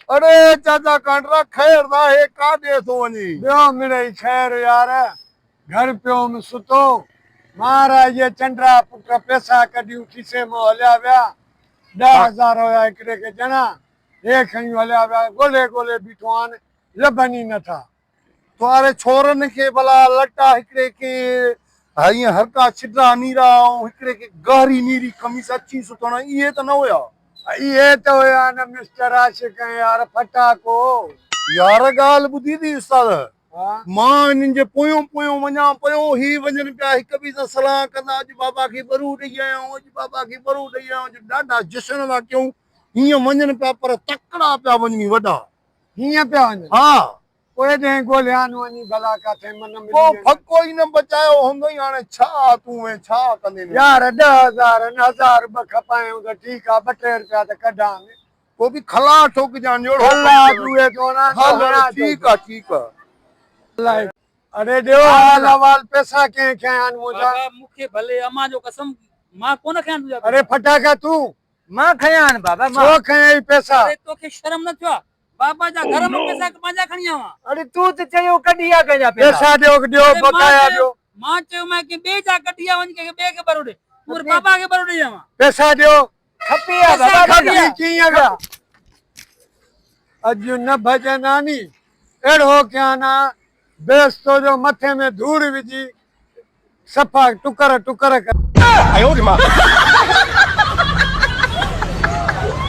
अरे चाचा कांडरा खैर दा है का दे तो वनी बियो मिले खैर यार घर पियो में सुतो महाराज ये चंद्रा पुट पैसा कढी उठी से मो हलिया व्या 10,000 होया एकड़े के जना एक खणी हलिया व्या गोले गोले बीठो आन लबनी न था तुम्हारे छोरन के भला लटा हिकड़े के हाई हरका छिडरा नीरा हिकड़े के गहरी नीरी कमीज अच्छी सुतोना ये तो न होया ये तो होया न मिस्टर आशिक यार फटा को यार गाल बुधी दी उस्ताद हाँ? मां इन जे पोयो पोयो वना पयो ही वजन पिया हिक बी सां सलाह कंदा अज बाबा के बरू ॾेई आयो अज बाबा के बरू ॾेई आयो अज ॾाढा जश्न था क्यों हीअं वञनि पिया पर तकड़ा पिया वञनि वॾा हिया पे वञनि हा ओए दे गोलियान वञी भला काथे मन में को फको ही न बचायो हूंदो ई हाणे छा तूं ऐं छा कंदे यार 10,000 न 1000 ब खपायूं त ठीक आ 2 रुपया त कढां को भी खला ठोक जान जोड़ो अल्लाह दुए तो ना हाँ ठीक है अरे देव हाल पैसा के खयान मुजा बाबा मुखे भले अमा जो कसम मां कोन खयान तुजा अरे फटाका तू मां खयान बाबा मां तो खयाई पैसा अरे तोखे शर्म न थियो आ? बाबा जा घर में पैसा पंहिंजा खणी आवा अरे तू त चयो कढिया कजा पैसा दियो बकाया दियो मां चयो मैं के बे जा कटिया वञ के बे के बरो दे पूरे बाबा के बरो दे आवा पैसा दियो खपिया पैसा बाबा खपिया। किया गा अज न भजनानी एड़ो क्या ना बेस तो जो मथे में धूड़ विझी सफा टुकर टुकर कर